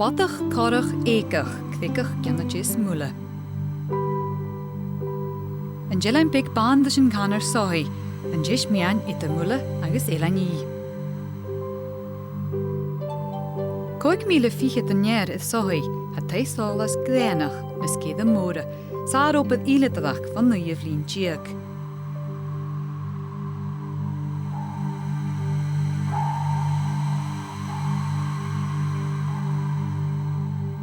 Chwatach, corach, éicach, cthicach, giannachis, mula. An Jillain big band sin canar sohi, an jish mian ita mula agus eile Coig míle fiche den neer is sohi, ha tai Solas gléanach na scéad móra, sár opad íletadach van nu jeflín diag.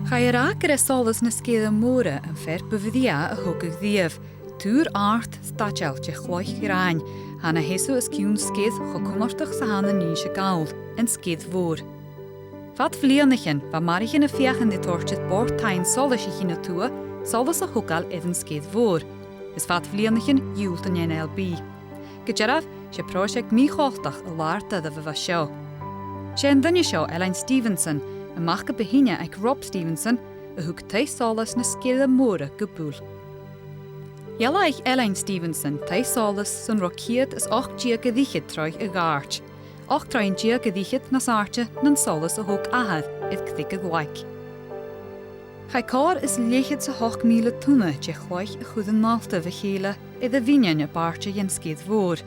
Ga je raker is Solas na scéad móra an fer bevidia a hogig diev, tuur aard stadjaltje chloich grain, hana hesu is kiun scéad chokummartach sa hana níse gaul, en scéad voor. Vat vlianichen, va marichin a fiachan de torchet bort tain Solasichin a tua, Solas a hukal even scéad voor. Is vat vlianichen júlt an LB. Gejaraf, se project mi chochtach a waarta da va show. Se en dunne show Elaine Stevenson, a machke behinja ag Rob Stevenson, a huk tai Solas na scéad móra gepoel. Jella ich Elaine Stevenson, tai Solas sun rokiet is 8 dieke dichit troich a gaart. 8 trein dieke dichit na saartje nan Solas a hok ahad, it kthike gwaik. Gai kar is lichit sa 8 míle tunne, je chwaich a goeden malta vechele, i de vinjan a baartje jen skeed voor.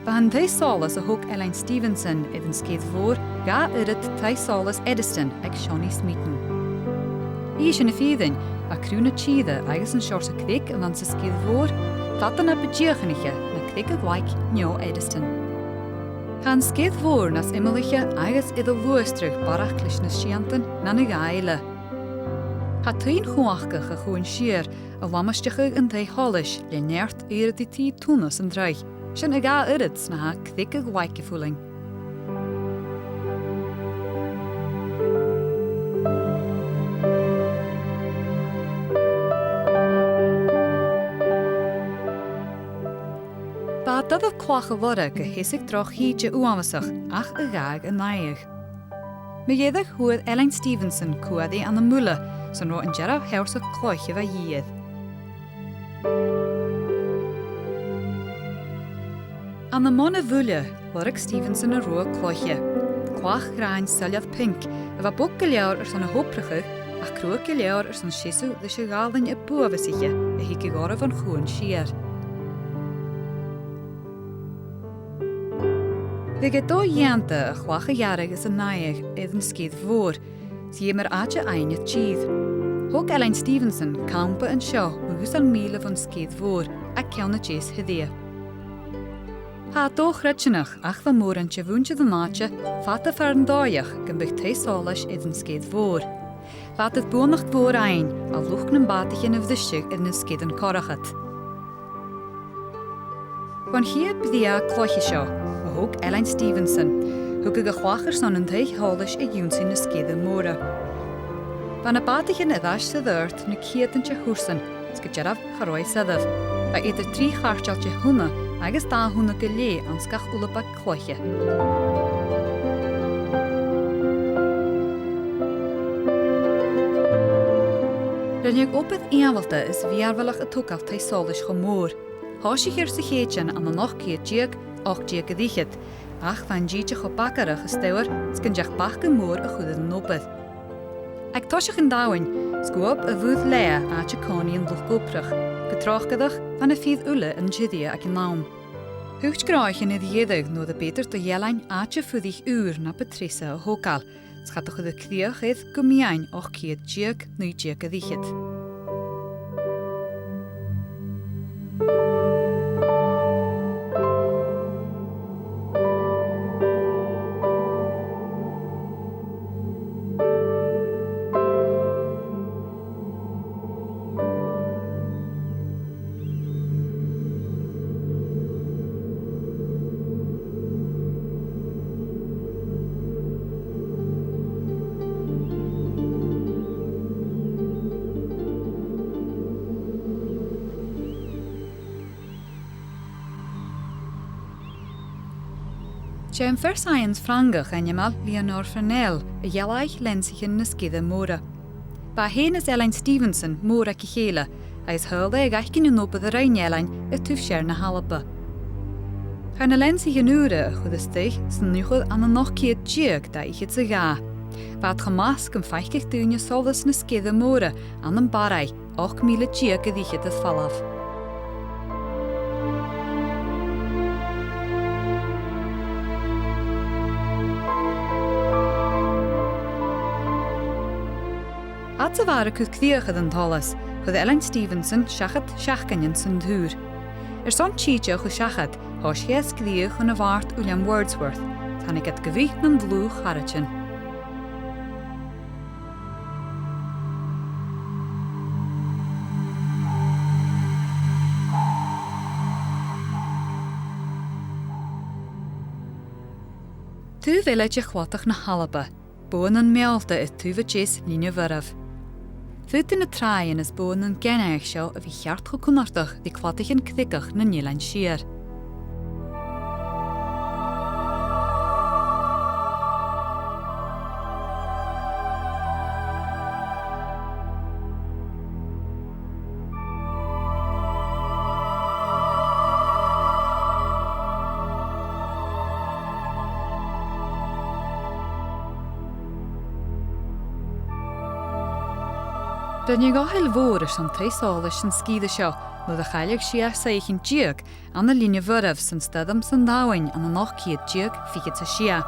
Bahan tai Solas a hok Elaine Stevenson, i den skeed voor, ga irit tai Solas Ediston ag Shawnee Smeaton. Ies in a feadh, a crúna tíide agus an seorsa cvic a van sa skead voor, platan a bedíochanige na cvic a gwaik neo Ediston. Gaan skead voor nas imilige agus idal luastrug barach clis na sòisealtan na na eile. Ha tuin chuachgach a chuin siar a lamasteach an tai Hollis le neart eire di tí túnas an dreich, sin a ga irid sna ha cvic a gwaik gevoeling. Dat of kwache worden gehisig droch hietje uamasach, ach a gaag a naig. Me jedig hoe Elaine Stevenson kuadi aan de mule, so no een jarra herse kloitje wa jied. Aan de monne vule lorik Stevenson een roe kloitje. Kwach grain seljad pink, en wat bokkeljaar er zo'n hoprige, ach kroekeljaar er zo'n shisu de shigalin e bovensiche, en hieke gore van goen schier. We gaan door jente a chwache jarig is een naig even skead voor, zie maar aatje einde tjied. Ook Elaine Stevenson kampe en show hoes aan miele van skead voor, a kjane tjes hedie. Ha toch retjenach, ach van morentje woentje de naatje, vatte varen daag, gembicht hij Solas even skead voor. Vat het bonacht voor ein, al luchnen batigjen of de schig in een skeeden korachet. Van hier bedia klochtje show. Ook Elaine Stevenson, hoe ik chwacher zo'n een teig Hollis i júnsin na scéad móra. Van a batigin a dash sa d'irt na kietantje húrsan, scajaraf charoi sadaf, a idir 3 chartjaltje húna agus da húna go lé an scach ulapa cloiche. Rinneag opad eavalta is viarvalach a tukal tai Solas go mór. Hásig sa chéitjan an a noch kiet diag, 8 dieke dichit, ach van jietje go bakkerach gesteuwer, skinjach bachke moor a goede nopet. Ag toshig in dauwen, skoop a voed lea aatje konie en luchtkooprig, getrachgedag van a feadh ulle en jidia ag in naam. Hucht graaichen in de jedig no de beter te jellein aatje voedig uur na Patricia a hokal, schat a goede kriach eith gumiain och kiet diek nu dieke dichit. Jem versains frangach en jemal Leonor Fernell, a jelaich lensichen na skide móra. Ba hen is Elaine Stevenson móra kichele, a is hulde ag achgin yn opa de rein Elaine a tufscher na halapa. Gaan na lensichen ure a chud is teich, san nuchod an a noch kiet diag da ich het se ga. Bad gemasc yn feicich dŵne solas na sgidde môre an yn barai 8,000 diag y ddichet ys falaf. At y fawr y cwthcddiach yn tholas, chwyd Elaine Stevenson siachat siachganyan sy'n dŵr. Son tíideach go seachad há sias gdíoch an a bhart William Wordsworth, tánig at gyfich nan blú charatin. Tú village chwatach na Alba, Buan an mealta is túfa jés líne bharaf. Fyd yn y traen ys Buan yn genaich seo a fi cheart go cwnartach di chwatach yn cdigach na Nílainn siar. Rydyn ni gohel fôr ys yn Solas yn sgydda sio, nid y chailig siar saich yn diag an y líne fyraf sy'n stydym sy'n dawain an y noch ciad diag fichet y sia.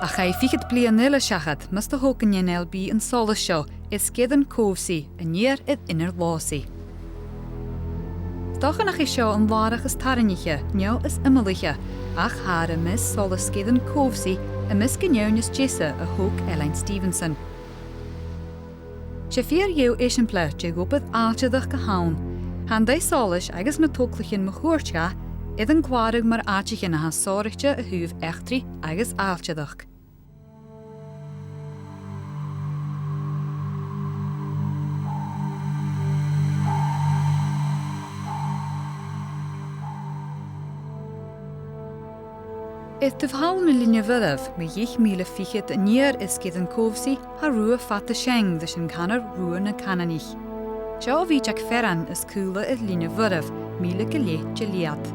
A chai fichet bli yn eile siachad, mys dy hogan yn elbi yn Solas sio, is sgyd yn cofsi, yn nier yd unner losi. Doch yn ach i sio yn warach ys taraniche, nio ys ymyliche, ach haar y mis Solas sgyd yn cofsi, y mis gyniown ys jesa y hwg Elaine Stevenson. Se fier jew eisiampla je gopad aatjadach gehaun. Han dei Solas agus na toklichin mechúirtja, idd yn gwarig mar aatjichin a ha sorichtja a huv echtri agus aatjadach. Is de verhaal met linie vurf, met jich miele fichet en nier is gid een kovsi, ha ruwe fatte scheng, dus een kanner ruwe na kananich. Jou wie jak ferran is koele het linie vurf, miele geleetje liat.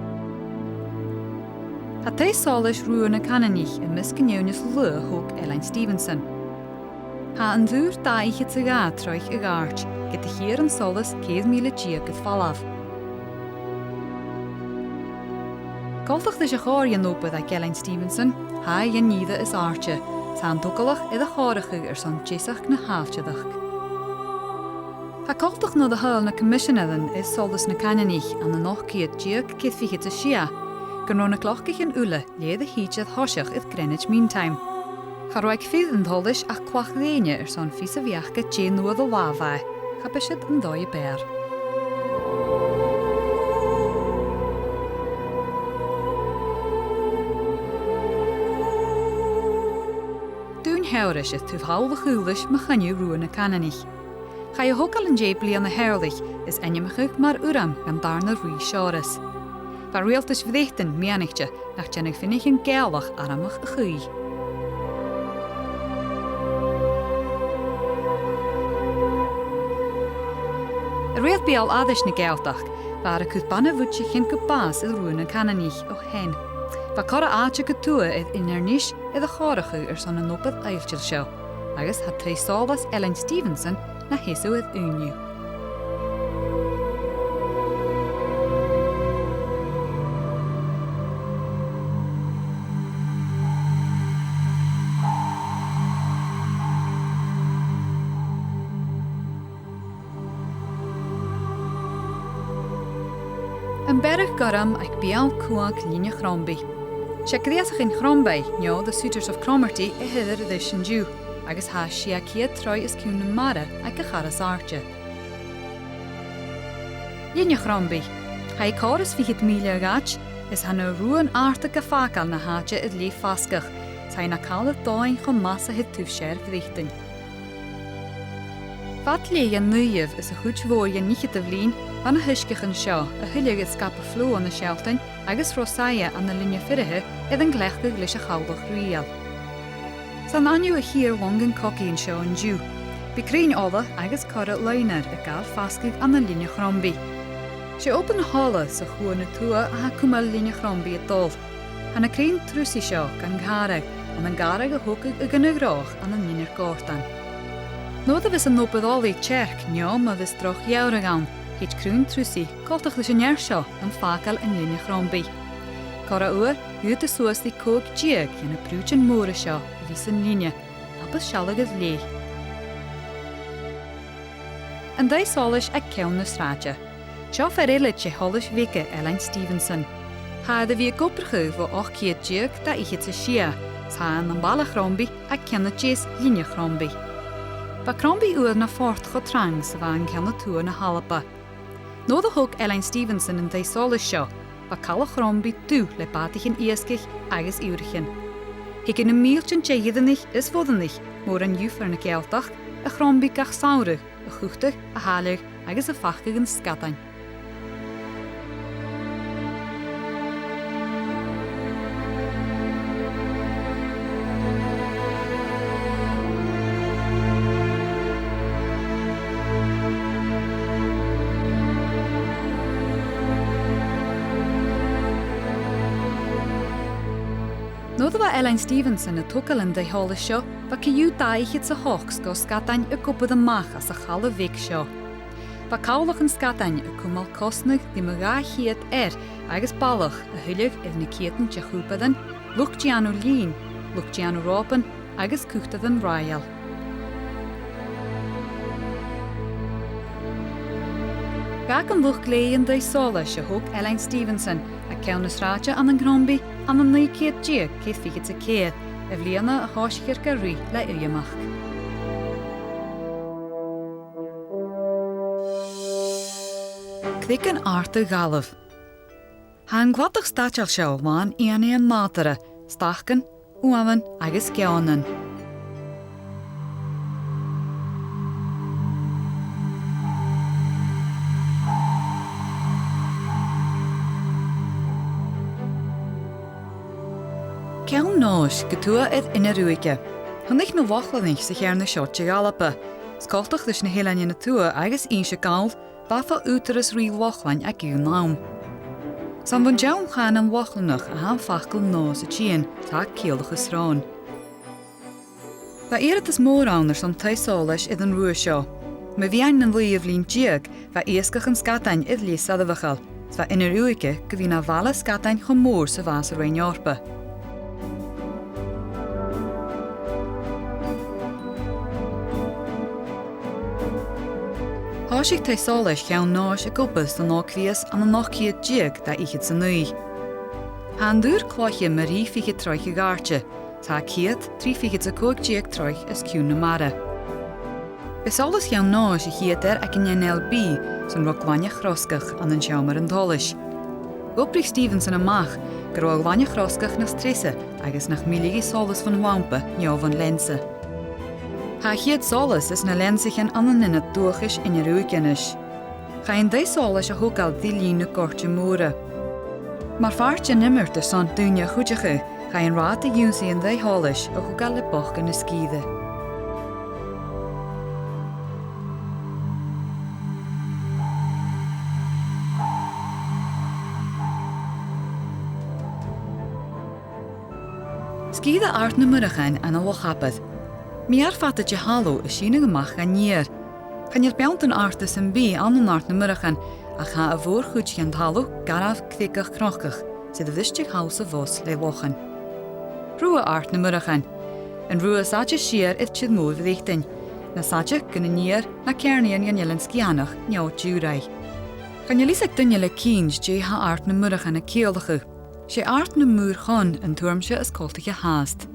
Het hij Solas ruwe na kananich en miskenjeunis lue hoog Elaine Stevenson. Ha een duur daaiche te ga truich a gaartj, get de hier een Solas kees miele tjiek het falaf. Goltach is a chóir nopad ag Elaine Stevenson, ha jen níide is aartje, tá'n dogalach iad a chóirichu son jesach na háaltjadach. Ha goltach no de huil na commissionadan is Solas na cananich an na nochciad diag cith fichit a sia, gano na clochgich an ule lead a hietjad hosiach id Greenwich Mean Time. Cha roig feadh an tholis ach quach dhéine son fís a viachga tje nuad a wafai, cha bisid an dói bear. Heuris is tuifhoude gulish me ganju ruene kananich. Ga je hokal en jebli aan de herlich is enjemachig maar uram gan darne rui shores. Waar realtis verdichten meanichtje nach jennig vinnig een geilach aramach gui. Reelt bij al adish ne geiltach, waar ik het banne wutje geen kapaas is ruene kananich och hen. Ba cara aatje getoe id innernish id a chóirichu son an nopad eiltil seo, agus hat tei Solas Elaine Stevenson na hesu id uniu. Een berg garam ag bial kuag líne chrombi. Se gréasach in Chrombai, nio the Suitors of Cromarty e hither this and Jew, agus ha sia kiad troi is cún na mara ag a charas artje. Líne Chrombi, ha I choras fichit míle agach, is ha na ruan arta ga fakal na hatje id leef faskach, sa na kala doin chom massa hit tuf sher vrichten. Vat leeg nuiv is a goed woorje niet te vlien, van a huskich an seo, a hullig is skap a flo an a shelton, agus rosaia an na linje firrehe, id an glechtig lis a chaldach riel. San anju a hier wongen cocky an seo an Jew. Bekreen alle agus corre leiner a gal faskig an na linje chrombi. Se open holle sa chuan na tua a ha cuma linje chrombi a dol. Han a kreen trusi seo gan ghareg, an an garag a hogad a gynnagroch an an ninar gortan. Nód a vis an nopadaí tjerk neom a vis droch jaurag an, hít crún trúsi, coltach leis an seo an fácal an linne chrombi. Cora uair, hút a suasdi cóg diag yn y brwtyn môr seo vis an linne, abas sialagad lé. An dau Solas ag cewn na sráide. Seo fer eile sé holis vike Elaine Stevenson. Haad a bhí goprachu fo 8 diag da ichid sa sia, sa an bala chrombi ag cenna jes linne chrombi. Ba chrombi uair na fort go trang sa bha an cenna túa na Alba. Nód a hog Elaine Stevenson an dau Solas seo, ba calla chrombi tú le batichin iascich agus iwrichin. Hig in a míltyn tjeidanich is fodanich, mór an júfar na gealtach, a chrombi gach saurug, a chuchtach, a halig, agus a fachgag an scatainn. Nód a Elaine Stevenson a tucail an Solas seo, ba ciú daichid sa hochs go scatainn a gobad amach as a chala vic seo. Ba cawlach an scatainn a cwmal cosnach di ma ga chiad agus balach a huilig na ciatan te chúpadan, luch gianú lín, luch gianú rópan agus cúchtadan ráial. Gach an luch lé an Solas a hog Elaine Stevenson a ceann na sráide an an chrombi an an 9 diag céad fichid a céad, a bhliana a háiscir go rí le uiamach. Cvic an áirta galamh. Tá an ghuatach státeach seo bháin íana an mátara, stachcan, uaman agus ceannan. Ceann náis go tua ina ruaige. Thnig na bhachlainich sa chear na seote Alba. Scoltach leis na héalainn na tua agus se gáil, bafa útaras riil bhachlainn ag gún nám. San bhain deam chan an bhachlainach a han fachcail nás a tíon tá céalach is rán. Ba éad is mór annar san Solas iad an rua seo. Ma bhíon an luíomh lín diag ba éascach an scatainn iad lí sadabhachail, sa ina ruaige go bhí na bhela scatainn chun mór sa bhas a réineorpa. Háisig Solas ceann náis a gopas an ácvías an an 8 diag da ichid sa nui. Han dúr chláiche marí fichid troich a gárte, tá ciad 3 fichid a 5 diag troich is ciún na mara. Be Solas ceann náis a chiad ag an NLB san roghhaine chroscach an seamar an Solas. Gobrich Stevenson amach go roghhaine chroscach na stresse agus nach míligi Solas van Wampa neo van lense. Tá chiad Solas is na lensichan an nina dúchas ina ruúgenis. Cha in Solas a thugáil dhilín na gorte móra. Mar fáirte nimmert ar san dúine chuideige, cha in rád a dúsaí an Solas a thugáil le bochgan na scíide. Scíide art na murachan an a wachapad. Mi fata de halló is sína amach gan níir. Chan ir beant an artas an bí an art na murachan a cha a bhór chuid an halló garaf clicach crochach sydd a bhistig haus a bhos le wachan. Rua art na murachan. An rua saja siar it chid mór vidíchtain. Na saja gan a níir na cairnian gan jelan scianach njó djúrai. Chan jelisag dunne le kíns dé ha art na murachan a céalachu. sé art na múr chun an tuairmse is coltaige háast.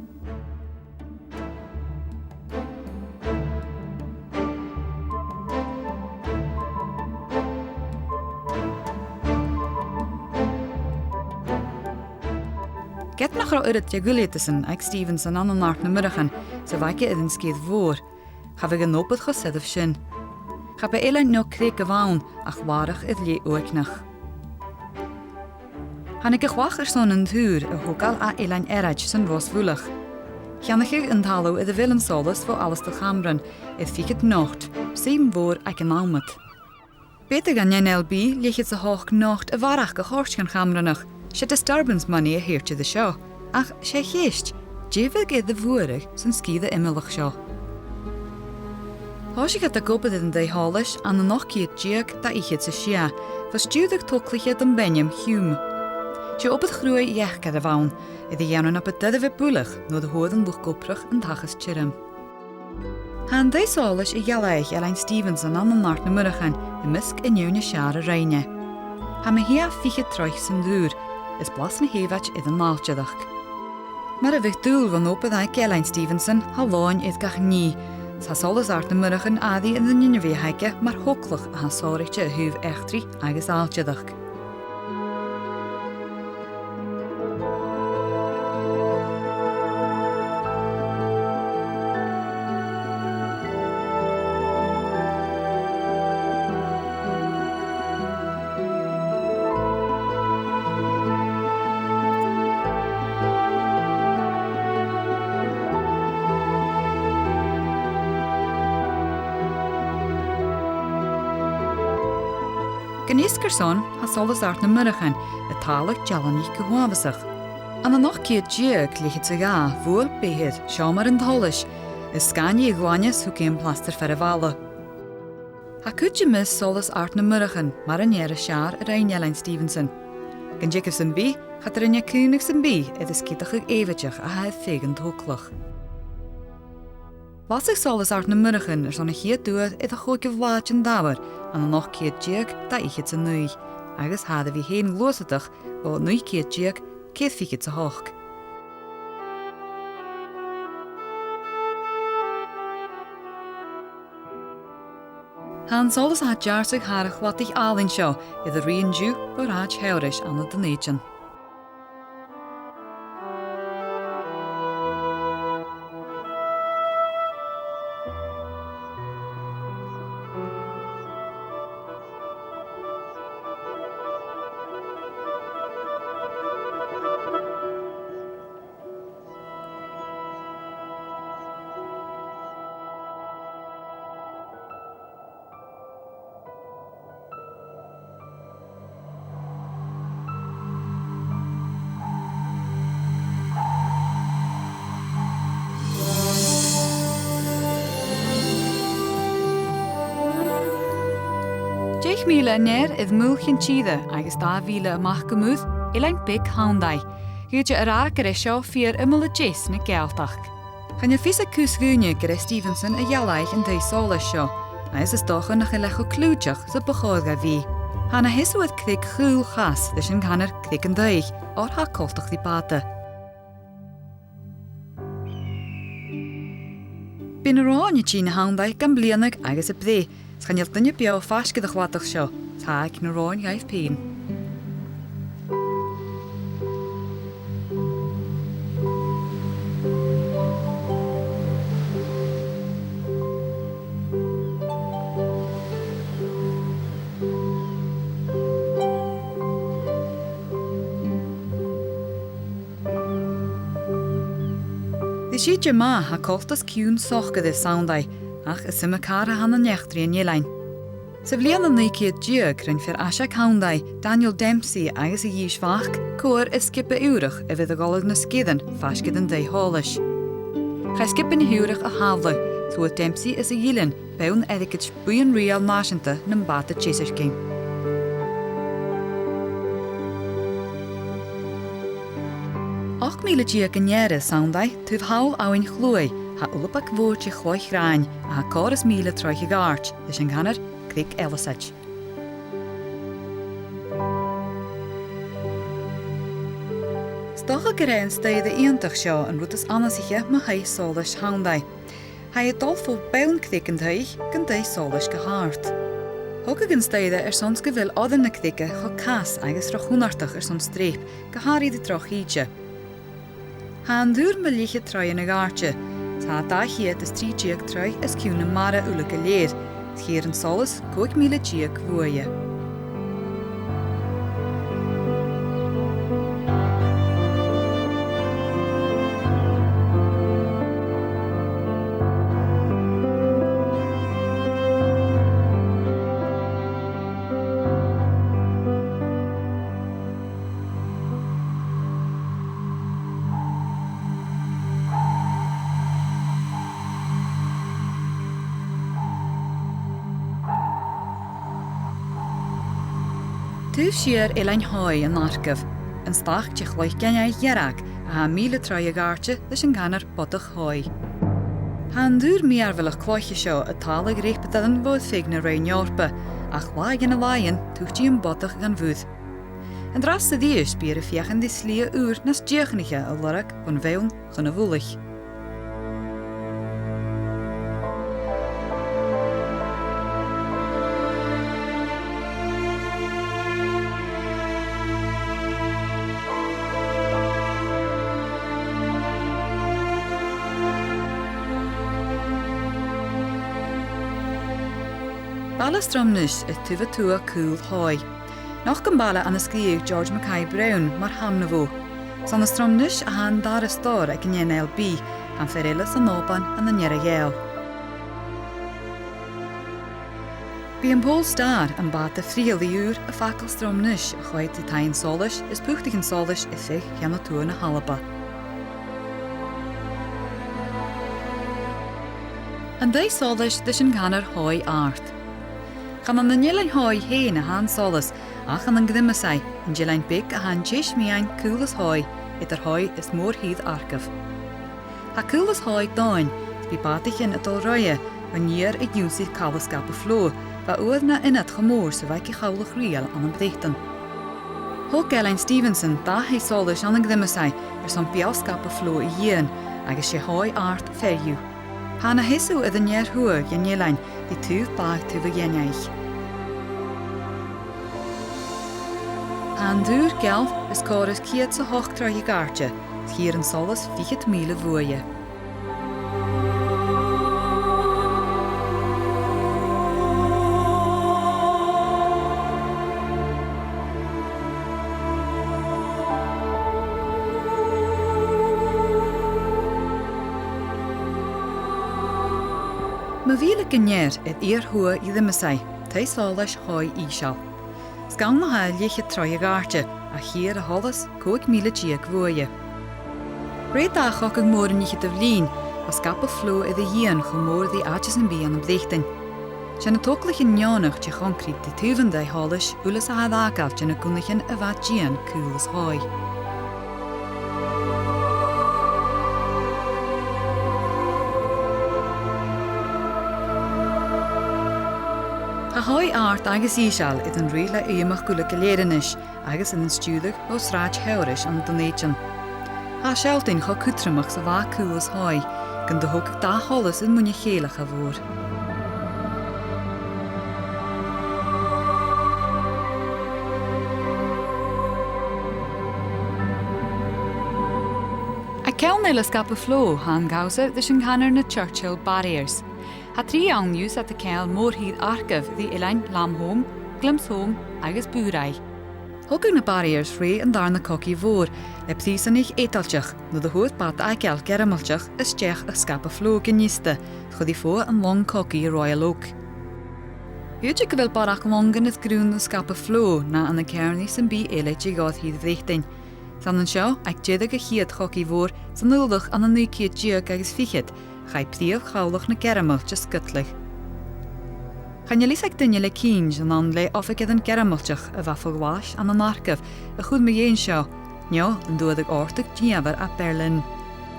Get nach ra urit jagulétasan ag Stevenson an art na murachan sa bhaike iad an scéad mhór, cha bheith an nópad go sidh sin. Cha be eile nó créic go bhain ach mharach iad lé uacnach. Hannig go chwach son an thuúr a thugáil a eilein eraid san bhós bhualach. Cheannach an talú iad a bhfuil an solas fó alles do chamran iad fichid nocht, 7 mhór ag an almad. Beter gan NLB lichid sa hoch nocht a bharach go chórt gan chamranach, sé disturbance money a hirte de seo, ach sé chéist, défah iad a bhuairich san scíad imimeach seo. Thásig a gobad in Taighean-Sholais an na nachcíad díag da ichiad sa sia, fas dúdach tuclichiad an benim hiúm. Si op het groei jechgad a bhain, i di dhéanann op het dudh búlach nó de hódan luch goprach an tachas tírim. Han Solas i ghealaich Elaine Stevenson an nart na murachan i misc i nniune sear a reine. Ha me hia fiche troich san dúr, is blas na hévach i an nálteadach. Mar a bheith dúl van op het Elaine Stevenson ha láin iad gach ní, sa Solas art na murachan adi in de nniune bhéhaike mar hoklach a ha sáirichte a huv echtri agus álteadach. Gníoscar son ha Solas art na murachan a tálaach dealaní go hábasach. An nach céad díag líchid sa gá, bhua béhead, seomar an Taighean-Sholais, is scaine i gháineas thu céim plastar fer a bhalla. Ha cúide mis Solas art na murachan mar an éar a sear a reine Elaine Stevenson. Gan díagh san bí, chat ar rinne cúnach san bí iad is cíteach ag éhaiteach a haid fégan tóclach. Lasig Solas art na murachan son a chiad dúad iad a chuig bhláid an dábar an nach céad díag da ichiad sa nuí, agus hada bhí héin glósaach ó nuí céad díag céad fichiad sa hoch. Han Solas a dearsig haar a chlatich álinn seo iad a rion dú ó ráid heiris an na donéitin. Deich míle néir iad múlchin tíide agus dá bhíle amach go múth i lein big hándai. Gúide ará gur é seo fiar imime dés na gealtach. Gan fís a cúsgúne gur é Stevenson a ghealaich an Solas seo, agus is dócha nach i lecho clúteach sa bachóga bhí. Hanna hisúad cdig chúl chas leis an ganar cdig an daich, or ha coltach di bata. Bín aráine tí na hándai gan blianag agus a bdé, Sganneal dunne beo fascad a chhuatach seo, táig na ráin gaibh pein. Di siad má ha coltas ciún sochgad is soundai, ach is sima cara hanna nechtri an Elaine. Sa bblian an céad díag rin fer Asha Counday, Daniel Dempsey agus a dhís fach, cóir is skippe úrach a bheith a golag na skidan fascad an Taighean-Sholais. Cha skippen húrach a havla, so Dempsey is a dhílin, beun edikid buan rial náisianta na mbata tésirking. Ach míle díag an nére soundai, tuv haul áin chlúi, ha ulapach bhórte chloich ráin a ha córas míle troiche gáart, leis an ganar clig eilesaid. Stocha go raibh an staid a iontach seo an rutas anasiche ma haid Solas hándai. Ha é dul fó bean clig an taich gan Solas go háart. Thugad an staide sons go bhfuil odan na clige cho cas agus rochúnartach son stréip go háirí de troch íte. Ha an dúr me líche troie na gáarte, tá dáchiad is 3 díag troi is ciúna mara ulacha léir, chéir an Solas 5,000 díag bhuaie. Tuh siar eilein hoi an arcaf, an stach te chloich gennau hierag a ha míle troi gaartje dus an gannar botach hoi. Han dúr miarvelach cloiche seo a talig reipetadan fod fig na rein jorpa, ach laig yn y laien tuchti yn botach gan fwyd. Yn dras y ddius byr y fiach yn dislia ŵr nas diachnige a lorag van fewn gan y fwlich. Balla stromnis y tyfa tua cŵl hoi. Noch gan balla an ysgrif George Mackay Brown mar ham na fo. San y stromnis a han dar y stor ag yn LB, han ferelas an oban an yn nyer a Bi yn Paul Star yn bat y ffriel i ŵr y facal stromnis a chwaith i Taighean-Sholais is pwchtig yn Solas y ffig gan o tua na Alba. An dau Solas dys yn gannar hoi art. Gan an nilein hoi heen a han Solas, ach an gdimmasai, an gilein big a han tish miain coolas hoi, et hoi is mór híd arcaf. Ha coolas hoi dain, bi batich in at roie, van nier a júsi calaskap a flo, va oed na in het gemór so vaik i chawlach riel an an bedichten. Hog Elaine Stevenson da hei Solas an gdimmasai, son biaskap a flo i jien, agus sé hoi art ferju. Hanna hisu y ddynier hwyr gen nilein, di tŵf bag tŵf y genyaich. Han dŵr gelf is cores kiet sa hoch troi i gaartje, hier in Solas 4,000 fwyje. Ma vile genjer et hua i dymysau, tei Solas hoi ishal. Sgan ma hael liche troi a gaartje, a hier a hollas 2,000 giag fwyje. Reid a chok ag mór yn liche dyflin, a skap a flo i dy hien chomór di aches yn bi an ymddichten. Sian a toklich yn nionach te chonkrit di tuvendai hollas ulas a had agaf jan a gunlichen a vat gian coolas hoi. A hoi art agus ishal it an rila iamach gula galeiranish, agus in an stúdach o sráid heurish an donéitjan. Ha sòisealtan cho cútramach sa bha cúlas hoi, gan do hog da hollas in munne chéalach a bhór. A ceann skap a fló han gausa dys yn gannar na Churchill Barriers. Ha 3 annius at y ceal mór híd arcaf di eilein Lamhome, Glimshome agus Búrai. Hogag na barriers ré an dar na coci fór, le ptís an ich étalteach, no de hoed bat a ceal geramalteach is teach a skap a fló geniste, chod i fó an long coci Royal Oak. Húte go bhfuil barach longan is grún na skap a fló na an na cearní san bí eile tí gáð híd bhríchtain. San an seo ag déideag a chiad coci fór san nuldach an an nuciad diag agus fichiad, Chai príomh chawlach na geramalte skytlich. Chan je ag dynne le cíns an an le ofigad an geramalteach a bhafog was an an arcaf a chud me dhéon seo, neo an dúadag ortach diabar a Berlin.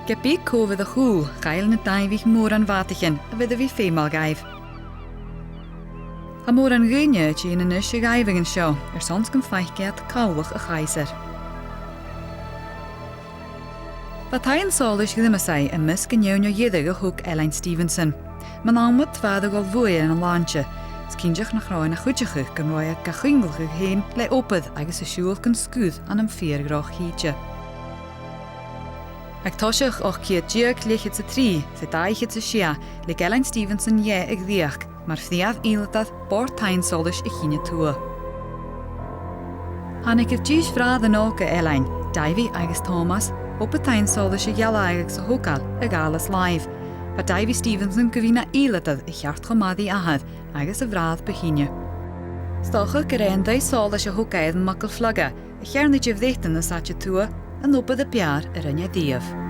Ge bí cóvid a chúl, gael na daimhích mór an vátichen a byd a bhí fémal gaibh. Ha mór an gúine tí in inis a gaibhing an seo, sons gan feicead cawlach a chaiser. Ba Taighean-Sholais gdimmasai a mis gynnewn o iedig a hwg Elaine Stevenson. Man amwyd tfad ag ol fwy yn y lantje. Scindiach na chroen a chwydjach gan roi a gachwynglach ag heen le opad agus a siúl gan sgúd an am 4 groch hídje. Ag toisiach och ciad diag leichid sa 3, sa daichid sa 6, le Elaine Stevenson ag ddiach, mar fdiaf ilatad bor Taighean-Sholais i chine tua. Hannig yf dís vrad an oga Elaine, Davy agus Thomas, op a Taighean-Sholais a gealaig sa hokal ag alas live. Ba Davy Stevenson gyfina ilatad i cheart chomadi ahad agus a vrad behine. Stocha gyrein dau Solas a hokaid an makal flagga, a chernid yf ddeityn na satja tua, an opad a piar ar anya diaf.